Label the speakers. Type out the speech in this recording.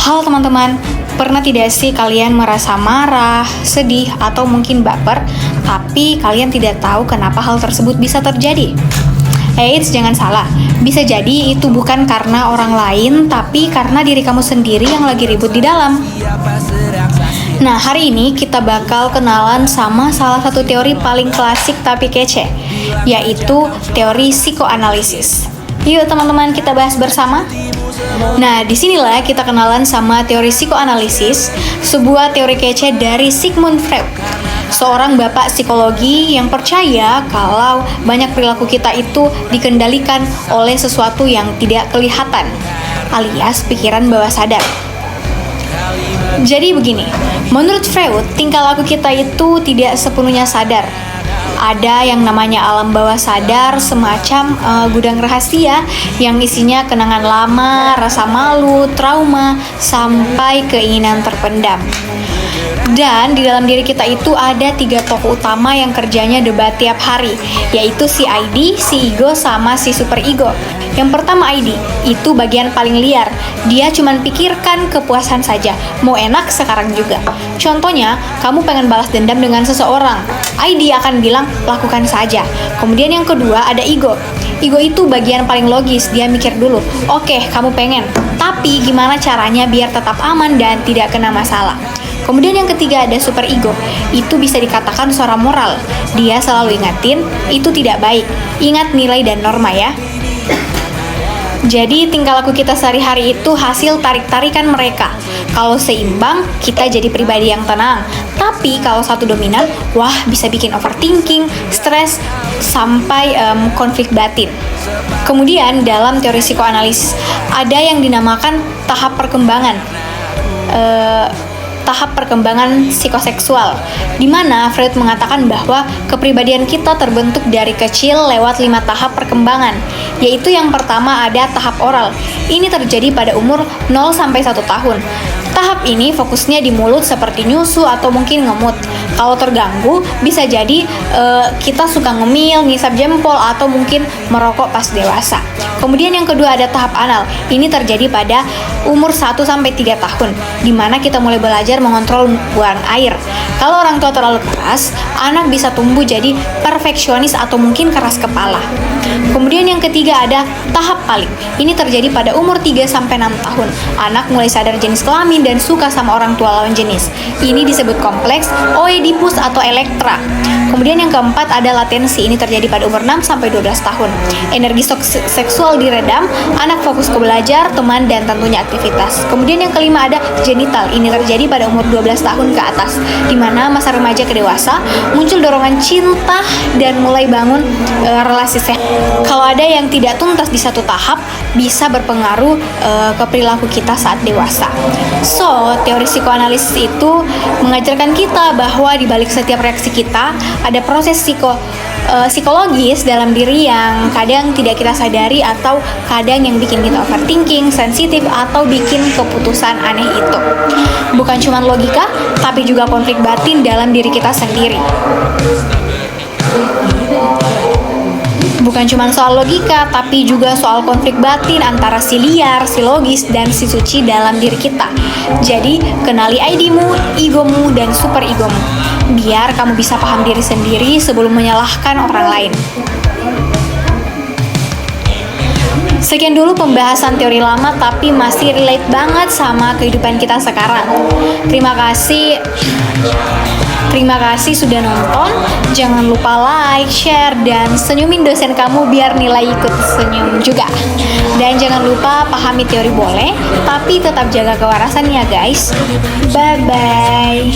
Speaker 1: Halo teman-teman, pernah tidak sih kalian merasa marah, sedih, atau mungkin baper, tapi kalian tidak tahu kenapa hal tersebut bisa terjadi? Eits, jangan salah, bisa jadi itu bukan karena orang lain, tapi karena diri kamu sendiri yang lagi ribut di dalam. Nah, hari ini kita bakal kenalan sama salah satu teori paling klasik tapi kece, yaitu teori psikoanalisis. Yuk teman-teman, kita bahas bersama. Nah, disinilah kita kenalan sama teori psikoanalisis, sebuah teori kece dari Sigmund Freud, seorang bapak psikologi yang percaya kalau banyak perilaku kita itu dikendalikan oleh sesuatu yang tidak kelihatan, alias pikiran bawah sadar. Jadi begini, menurut Freud, tingkah laku kita itu tidak sepenuhnya sadar. Ada yang namanya alam bawah sadar, semacam gudang rahasia yang isinya kenangan lama, rasa malu, trauma, sampai keinginan terpendam. Dan di dalam diri kita itu ada 3 tokoh utama yang kerjanya debat tiap hari, yaitu si ID, si ego, sama si super ego. Yang pertama ID, itu bagian paling liar. Dia cuman pikirkan kepuasan saja, mau enak sekarang juga. Contohnya, kamu pengen balas dendam dengan seseorang, ID akan bilang lakukan saja. Kemudian yang kedua ada ego. Ego itu bagian paling logis, dia mikir dulu, oke, kamu pengen, tapi gimana caranya biar tetap aman dan tidak kena masalah. Kemudian yang ketiga ada super ego. Itu bisa dikatakan suara moral. Dia selalu ingatin, itu tidak baik. Ingat nilai dan norma ya. Jadi tingkah laku kita sehari-hari itu hasil tarik-tarikan mereka. Kalau seimbang, kita jadi pribadi yang tenang. Tapi kalau satu dominan, wah bisa bikin overthinking, stres, sampai konflik batin. Kemudian dalam teori psikoanalisis ada yang dinamakan tahap perkembangan. Tahap perkembangan psikoseksual, di mana Freud mengatakan bahwa kepribadian kita terbentuk dari kecil lewat 5 tahap perkembangan, yaitu yang pertama ada tahap oral. Ini terjadi pada umur 0-1 tahun. Tahap ini fokusnya di mulut seperti nyusu atau mungkin ngemut. Kalau terganggu, bisa jadi kita suka ngemil, ngisap jempol, atau mungkin merokok pas dewasa. Kemudian yang kedua ada tahap anal. Ini terjadi pada umur 1-3 tahun, di mana kita mulai belajar mengontrol buang air. Kalau orang tua terlalu keras, anak bisa tumbuh jadi perfeksionis atau mungkin keras kepala. Kemudian yang ketiga ada tahap paling. Ini terjadi pada umur 3-6 tahun. Anak mulai sadar jenis kelamin dan suka sama orang tua lawan jenis. Ini disebut kompleks Oedipus atau Elektra. Kemudian yang keempat ada latensi. Ini terjadi pada umur 6-12 tahun. Energi seksual diredam, anak fokus ke belajar, teman, dan tentunya aktivitas. Kemudian yang kelima ada genital. Ini terjadi pada umur 12 tahun ke atas, di mana masa remaja ke dewasa muncul dorongan cinta dan mulai bangun relasi sehat. Kalau ada yang tidak tuntas di satu tahap, bisa berpengaruh ke perilaku kita saat dewasa. So, teori psikoanalisis itu mengajarkan kita bahwa di balik setiap reaksi kita ada proses psikologis dalam diri yang kadang tidak kita sadari atau kadang yang bikin kita overthinking, sensitif, atau bikin keputusan aneh itu. Bukan cuma logika, tapi juga konflik batin dalam diri kita sendiri. Bukan cuma soal logika, tapi juga soal konflik batin antara si liar, si logis, dan si suci dalam diri kita. Jadi, kenali ID-mu, egomu, dan super egomu, biar kamu bisa paham diri sendiri sebelum menyalahkan orang lain. Sekian dulu pembahasan teori lama, tapi masih relate banget sama kehidupan kita sekarang. Terima kasih sudah nonton. Jangan lupa like, share, dan senyumin dosen kamu biar nilai ikut senyum juga. Dan jangan lupa pahami teori boleh, tapi tetap jaga kewarasan ya guys. Bye-bye.